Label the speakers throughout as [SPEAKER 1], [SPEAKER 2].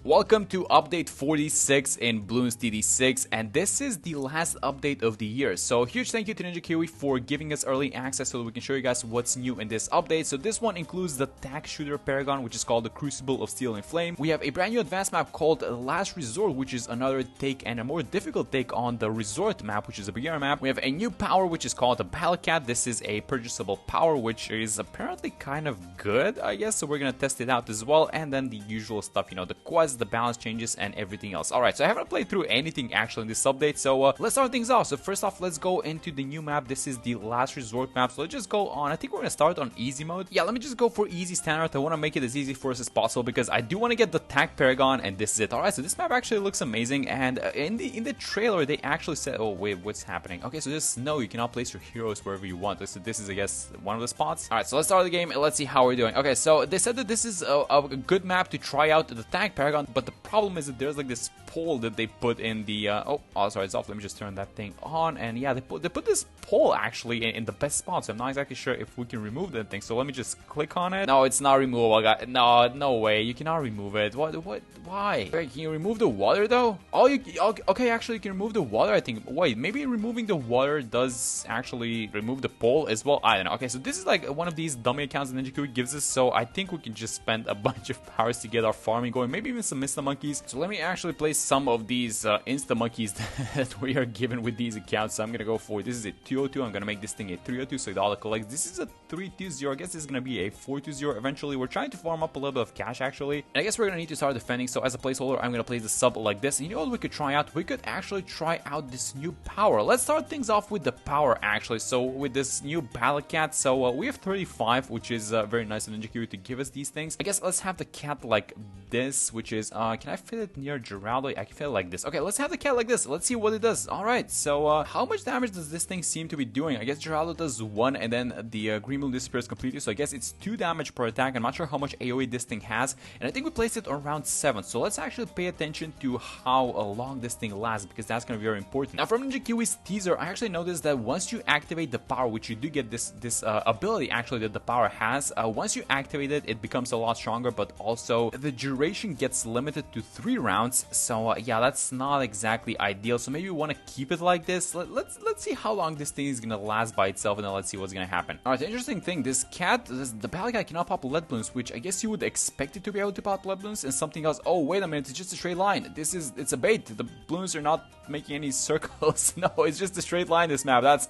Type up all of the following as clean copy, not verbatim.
[SPEAKER 1] Welcome to update 46 in Bloons TD6, and this is the last update of the year. So huge thank you to Ninja Kiwi for giving us early access so that we can show you guys what's new in this update. So this one includes the TACK shooter Paragon, which is called the Crucible of Steel and Flame. We have a brand new advanced map called Last Resort, which is another take and a more difficult take on the Resort map, which is a beginner map. We have a new power, which is called the Battle Cat. This is a purchasable power, which is apparently kind of good, I guess. So we're gonna test it out as well, and then the usual stuff, you know, the quests, the balance changes, and everything else. Alright, so I haven't played through anything actually in this update, so let's start things off. So first off, let's go into the new map. This is the Last Resort map, so let's just go on. I think we're gonna start on easy mode. Yeah, let me just go for easy standard. I want to make it as easy for us as possible because I do want to get the TACK Paragon, and this is it. Alright, so this map actually looks amazing, and in the trailer they actually said, oh wait, what's happening? Okay, so just know you cannot place your heroes wherever you want. This is I guess one of the spots. Alright, so let's start the game and let's see how we're doing. Okay, so they said that this is a good map to try out the TACK Paragon, but the problem is that there's like this pole that they put in the oh sorry, it's off. Let me just turn that thing on, and yeah, they put this pole actually in the best spot, so I'm not exactly sure if we can remove that thing. So let me just click on it. No, it's not removable, guys. No way, you cannot remove it. What why? Wait, can you remove the water though? Oh, okay, actually you can remove the water, I think. Wait, maybe removing the water does actually remove the pole as well. I don't know. Okay, so this is like one of these dummy accounts that Ninja Kiwi gives us, so I think we can just spend a bunch of powers to get our farming going, maybe even some Insta Monkeys. So let me actually place some of these Insta Monkeys that we are given with these accounts. So I'm gonna go for, this is a 202, I'm gonna make this thing a 302 so it auto collects. This is a 320, I guess this is gonna be a 420 eventually. We're trying to farm up a little bit of cash actually, and I guess we're gonna need to start defending. So as a placeholder, I'm gonna place the sub like this, and you know what we could try out? We could actually try out this new power. Let's start things off with the power actually. So with this new Battle Cat, so we have 35, which is very nice of Ninja Kiwi to give us these things. I guess let's have the cat like this, which is can I fit it near Geraldo? I can fit it like this. Okay, let's have the cat like this. Let's see what it does. Alright, so how much damage does this thing seem to be doing? I guess Geraldo does 1, and then the Green Moon disappears completely, so I guess it's 2 damage per attack. I'm not sure how much AoE this thing has, and I think we placed it around 7. So let's actually pay attention to how long this thing lasts, because that's going to be very important. Now from Ninja Kiwi's teaser, I actually noticed that once you activate the power, which you do get this ability actually that the power has, once you activate it, it becomes a lot stronger, but also the duration gets limited to 3 rounds. So yeah, that's not exactly ideal. So maybe we want to keep it like this. Let's see how long this thing is gonna last by itself, and then let's see what's gonna happen. Alright, the interesting thing, the Battle Cat cannot pop lead balloons, which I guess you would expect it to be able to pop lead balloons, and something else. Oh wait a minute, it's just a straight line. It's a bait. The balloons are not making any circles. No, it's just a straight line, this map. That's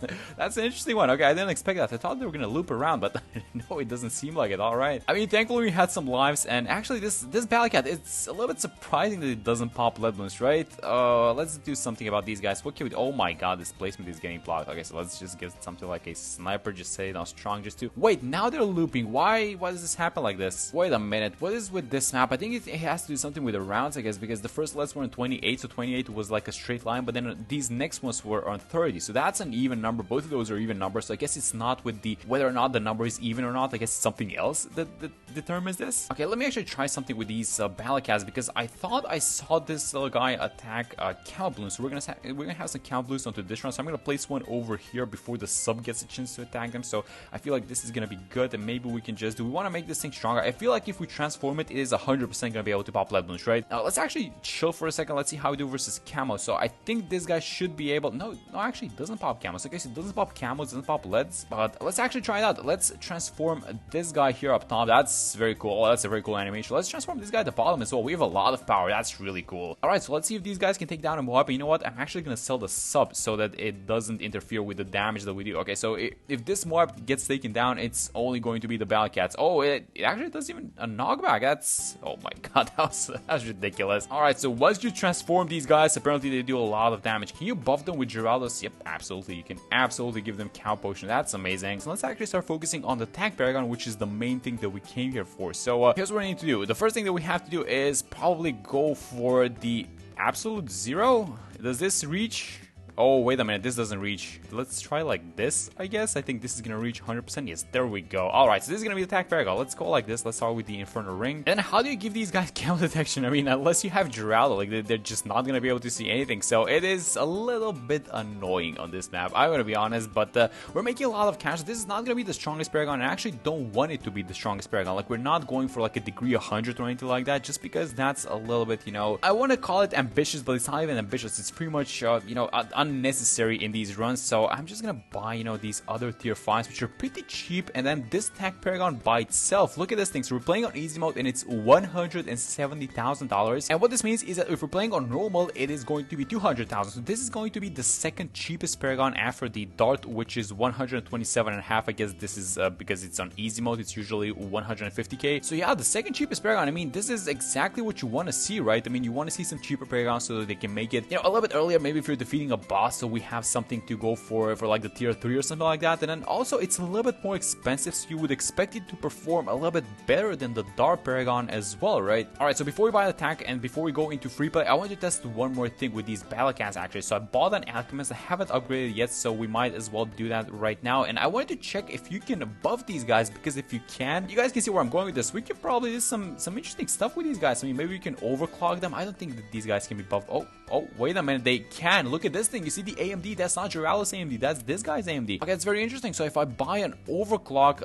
[SPEAKER 1] an interesting one. Okay, I didn't expect that. I thought they were gonna loop around, but no, it doesn't seem like it. Alright, I mean, thankfully we had some lives, and actually this Battle Cat, it's a little bit surprising that it doesn't pop lead balloons, right? Let's do something about these guys. What can we do? Oh my god, this placement is getting blocked. Okay, so let's just get something like a sniper, just say not strong, just to wait. Now they're looping. Why does this happen like this? Wait a minute, what is with this map? I think it has to do something with the rounds, I guess, because the first lets were on 28, so 28 was like a straight line, but then these next ones were on 30, so that's an even number. Both of those are even numbers, so I guess it's not with the whether or not the number is even or not. I guess it's something else that determines this. Okay, let me actually try something with these Battle Cats, because I thought I saw this little guy attack cow balloons. So we're gonna have some cow balloons onto this round. So I'm gonna place one over here before the sub gets a chance to attack them. So I feel like this is gonna be good, and maybe we can just do we want to make this thing stronger. I feel like if we transform it, it is 100% gonna be able to pop lead balloons, right? Now let's actually chill for a second. Let's see how we do versus camo. So I think this guy should be able. No, actually it doesn't pop camos. Okay, so it doesn't pop camos, doesn't pop leads. But let's actually try it out. Let's transform this guy here up top. That's very cool. Oh, that's a very cool animation. Let's transform this guy at the bottom as well. We have a lot of power. That's really cool. Alright, so let's see if these guys can take down a mob. But you know what? I'm actually gonna sell the sub so that it doesn't interfere with the damage that we do. Okay, so if this mob gets taken down, it's only going to be the Battle Cats. Oh, it actually does even a knockback. That's, oh my god, that's ridiculous. Alright, so once you transform these guys, apparently they do a lot of damage. Can you buff them with Geraldo's? Yep, absolutely. You can absolutely give them cow potion. That's amazing. So let's actually start focusing on the TACK Paragon, which is the main thing that we came here for. So here's what I need to do. The first thing that we have to do is probably go for the absolute 0. Does this reach? Oh, wait a minute, this doesn't reach. Let's try like this, I guess. I think this is gonna reach 100%. Yes, there we go. Alright, so this is gonna be the TACK Paragon. Let's go like this. Let's start with the Infernal Ring. And how do you give these guys camo detection? I mean, unless you have Geraldo, like, they're just not gonna be able to see anything. So it is a little bit annoying on this map, I'm gonna be honest. But we're making a lot of cash. This is not gonna be the strongest Paragon. I actually don't want it to be the strongest Paragon. Like, we're not going for like a degree 100 or anything like that, just because that's a little bit, you know, I want to call it ambitious, but it's not even ambitious. It's pretty much, you know, unnecessary in these runs. So I'm just gonna buy, you know, these other tier 5s, which are pretty cheap, and then this TACK Paragon by itself. Look at this thing. So we're playing on easy mode, and it's $170,000. And what this means is that if we're playing on normal, it is going to be 200,000. So this is going to be the second cheapest Paragon after the Dart, which is 127.5. I guess this is because it's on easy mode. It's usually 150k. So yeah, the second cheapest Paragon. I mean, this is exactly what you want to see, right? I mean, you want to see some cheaper Paragons so that they can make it, you know, a little bit earlier. Maybe if you're defeating a boss, so we have something to go for like the tier 3 or something like that. And then also it's a little bit more expensive, so you would expect it to perform a little bit better than the Dart Paragon as well, right? Alright, so before we buy the TACK and before we go into free play, I want to test one more thing with these battle cats actually. So I bought an Alchemist. I haven't upgraded yet, so we might as well do that right now. And I wanted to check if you can buff these guys, because if you can, you guys can see where I'm going with this. We can probably do some interesting stuff with these guys. I mean, maybe we can overclock them. I don't think that these guys can be buffed. Oh, wait a minute, they can. Look at this thing. You see the AMD? That's not Geraldo's AMD. That's this guy's AMD. Okay, it's very interesting. So if I buy an overclock,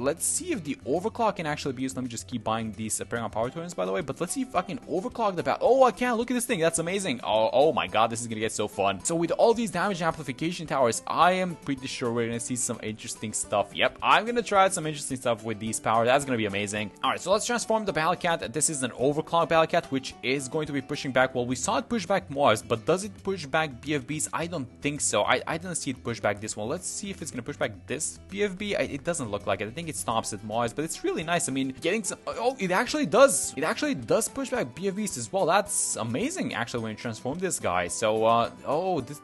[SPEAKER 1] let's see if the overclock can actually be used. Let me just keep buying these Paragon Power Tokens, by the way. But let's see if I can overclock the battle. Oh, I can. Look at this thing. That's amazing. Oh my god, this is gonna get so fun. So with all these damage amplification towers, I am pretty sure we're gonna see some interesting stuff. Yep, I'm gonna try some interesting stuff with these powers. That's gonna be amazing. Alright, so let's transform the Battle Cat. This is an overclock Battle Cat, which is going to be pushing back. Well, we saw it push back Mars, but does it push back BFBs? I don't think so. I didn't see it push back this one. Let's see if it's gonna push back this BFB. It doesn't look like it. I think it stops at Mars, but it's really nice. I mean, getting some... Oh, it actually does. It actually does push back BFBs as well. That's amazing, actually, when you transform this guy. So,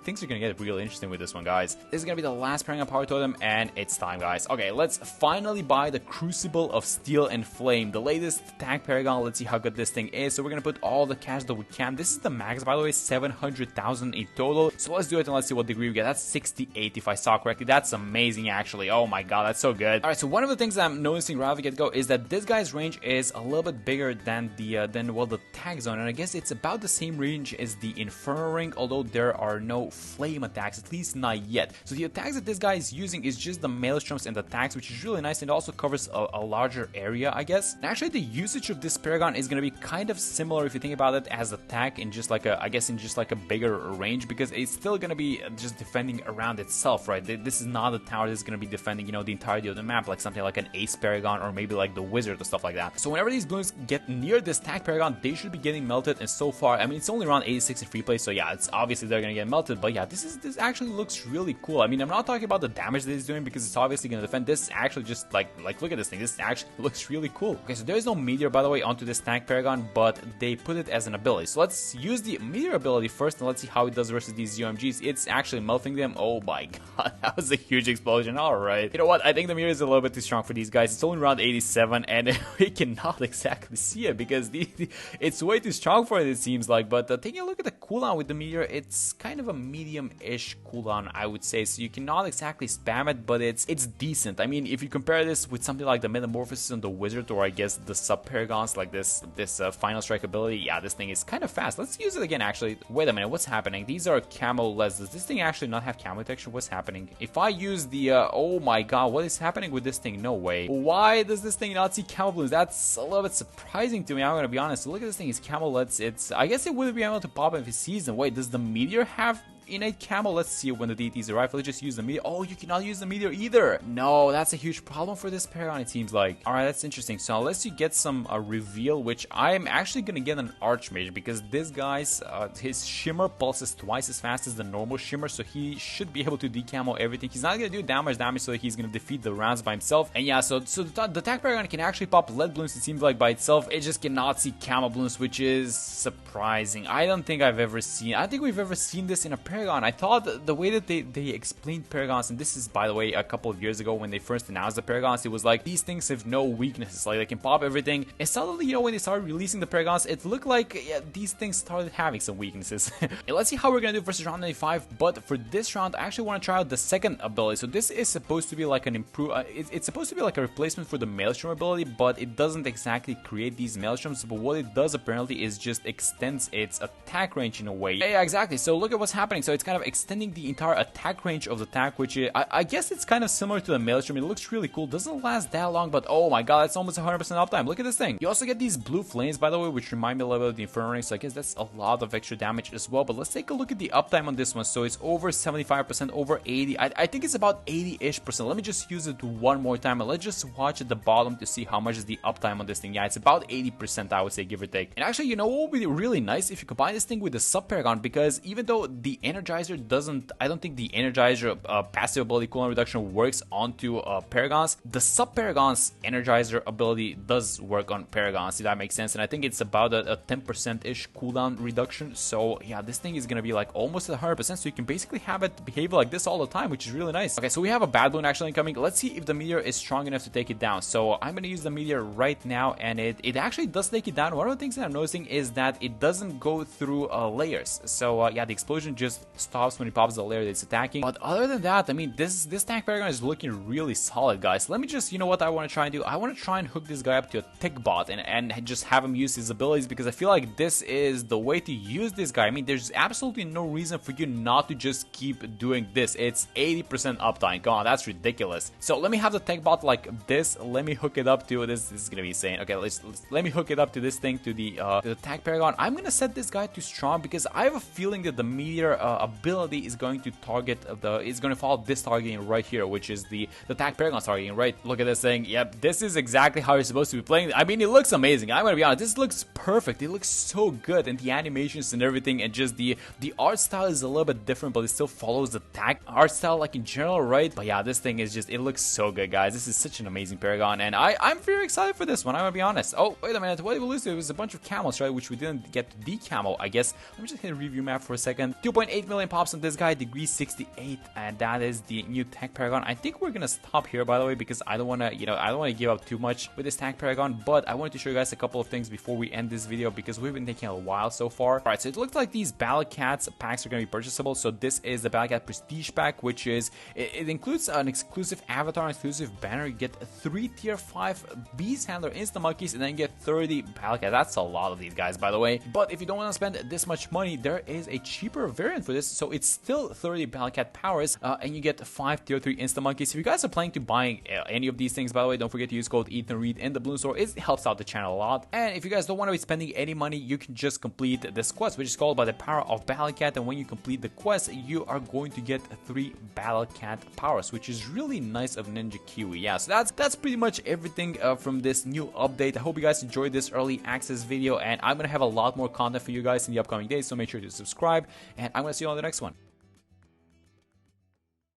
[SPEAKER 1] things are gonna get really interesting with this one, guys. This is gonna be the last Paragon Power Totem, and it's time, guys. Okay, let's finally buy the Crucible of Steel and Flame, the latest TACK Paragon. Let's see how good this thing is. So we're gonna put all the cash that we can. This is the max, by the way, 700,000 in total. So let's do it and let's see what degree we get. That's 68 if I saw correctly. That's amazing, actually. Oh my god, that's so good. Alright, so one of the things that I'm noticing right off the get-go is that this guy's range is a little bit bigger than the tag zone, and I guess it's about the same range as the Infernal Ring, although there are no flame attacks, at least not yet. So the attacks that this guy is using is just the Maelstroms and the attacks, which is really nice, and it also covers a larger area, I guess. And actually, the usage of this Paragon is going to be kind of similar if you think about it as attack in just like a, I guess in just like a bigger range, because it's still going to be just defending around itself, right? This is not a tower that's going to be defending, you know, the entirety of the map, like something like an Ace Paragon or maybe like the Wizard or stuff like that. So whenever these balloons get near this TACK Paragon, they should be getting melted, and so far, I mean, it's only around 86 in free play, so yeah, it's obviously they're going to get melted, but yeah, this actually looks really cool. I mean, I'm not talking about the damage that it's doing because it's obviously going to defend. This actually just like look at this thing. This actually looks really cool. Okay, so there is no meteor, by the way, onto this TACK Paragon, but they put it as an ability. So let's use the meteor ability first, and let's see how it does versus these UMGs. It's actually melting them. Oh my god, that was a huge explosion. All right, you know what? I think the meteor is a little bit too strong for these guys. It's only around 87, and we cannot exactly see it because it's way too strong for it seems like. But taking a look at the cooldown with the meteor, it's kind of a medium-ish cooldown, I would say. So you cannot exactly spam it, but it's decent. I mean, if you compare this with something like the Metamorphosis and the Wizard, or I guess the Sub Paragons, like this Final Strike ability, yeah, this thing is kind of fast. Let's use it again. Actually, wait a minute, what's happening? These are camo-less. Does this thing actually not have camo detection? What's happening? If I use the oh my god, what is happening with this thing? No way. Why does this thing not see camo balloons? That's a little bit surprising to me, I'm gonna be honest. So look at this thing, it's camo-less. I guess it wouldn't be able to pop if it sees them. Wait, does the meteor have innate camo? Let's see when the deities arrive. Let's just use the meteor. Oh, you cannot use the meteor either. No, that's a huge problem for this Paragon, it seems like. Alright, that's interesting. So unless you get some reveal, which I'm actually gonna get an Archmage, because this guy's his shimmer pulses twice as fast as the normal shimmer, so he should be able to decamo everything. He's not gonna do damage, so he's gonna defeat the rounds by himself. And yeah, so the TACK Paragon can actually pop lead balloons, it seems like, by itself. It just cannot see camo balloons, which is surprising. I don't think we've ever seen this in a Paragon Paragon. I thought the way that they explained Paragons, and this is, by the way, a couple of years ago when they first announced the Paragons, it was like, these things have no weaknesses, like they can pop everything. And suddenly, you know, when they started releasing the Paragons, it looked like, yeah, these things started having some weaknesses. And let's see how we're gonna do versus round 95. But for this round, I actually want to try out the second ability. So this is supposed to be like an it's supposed to be like a replacement for the Maelstrom ability, but it doesn't exactly create these Maelstroms. But what it does apparently is just extends its attack range in a way. Yeah, exactly. So look at what's happening. So it's kind of extending the entire attack range of the TACK, which I guess it's kind of similar to the Maelstrom. It looks really cool. Doesn't last that long, but oh my god, that's almost 100% uptime. Look at this thing. You also get these blue flames, by the way, which remind me a little bit of the Inferno Ring. So I guess that's a lot of extra damage as well. But let's take a look at the uptime on this one. So it's over 75%, over 80. I think it's about 80-ish%. Let me just use it one more time, and let's just watch at the bottom to see how much is the uptime on this thing. Yeah, it's about 80%, I would say, give or take. And actually, you know what would be really nice if you combine this thing with the Sub Paragon, because even though the Energizer doesn't, I don't think the Energizer passive ability cooldown reduction works onto Paragons, the Sub Paragon's Energizer ability does work on Paragons, if that makes sense. And I think it's about a 10%-ish cooldown reduction. So yeah, this thing is gonna be like almost at 100%, so you can basically have it behave like this all the time, which is really nice. Okay, so we have a bad balloon actually incoming. Let's see if the meteor is strong enough to take it down. So I'm gonna use the meteor right now, and it actually does take it down. One of the things that I'm noticing is that it doesn't go through layers. So yeah, the explosion just stops when it pops the layer that it's attacking. But other than that, I mean, this TACK Paragon is looking really solid, guys. Let me just, you know what I want to try and do? I want to try and hook this guy up to a tick bot and just have him use his abilities, because I feel like this is the way to use this guy. I mean, there's absolutely no reason for you not to just keep doing this. It's 80% uptime. Come on, that's ridiculous. So let me have the tech bot like this. Let me hook it up to this. This is gonna be insane. Okay, let me hook it up to this thing, to the TACK Paragon. I'm gonna set this guy to strong because I have a feeling that the meteor ability is going to target is going to follow this targeting right here, which is the TACK Paragon targeting, right? Look at this thing. Yep, this is exactly how you're supposed to be playing. I mean, it looks amazing. I'm gonna be honest, this looks perfect. It looks so good, and the animations and everything, and just the art style is a little bit different, but it still follows the TACK art style like in general, right? But yeah, this thing is just, it looks so good, guys. This is such an amazing Paragon, and I'm very excited for this one. I'm gonna be honest. Oh, wait a minute, what did we lose? It was a bunch of camels, right? Which we didn't get to decamo, I guess. Let me just hit a review map for a second. 2.8 million pops on this guy, degree 68, and that is the new TACK Paragon. I think we're gonna stop here, by the way, because I don't want to, I don't want to give up too much with this TACK Paragon, but I wanted to show you guys a couple of things before we end this video, because we've been taking a while so far. Alright, so it looks like these Battle Cats packs are going to be purchasable. So this is the Battle Cat Prestige pack, which is, it includes an exclusive avatar, exclusive banner. You get 3 tier 5 Beast Handler Insta Monkeys, and then you get 30 Battle Cats. That's a lot of these guys, by the way. But if you don't want to spend this much money, there is a cheaper variant for this. So it's still 30 Battle Cat powers, and you get 5 tier 3 Insta Monkeys. If you guys are planning to buying any of these things, by the way, don't forget to use code EathandRead in the Bloons store. It helps out the channel a lot. And if you guys don't want to be spending any money, you can just complete this quest, which is called By the Power of Battle Cat. And when you complete the quest, you are going to get 3 Battle Cat powers, which is really nice of Ninja Kiwi. Yeah, so that's pretty much everything from this new update. I hope you guys enjoyed this early access video, and I'm gonna have a lot more content for you guys in the upcoming days, so make sure to subscribe, and I'm gonna see you on the next one.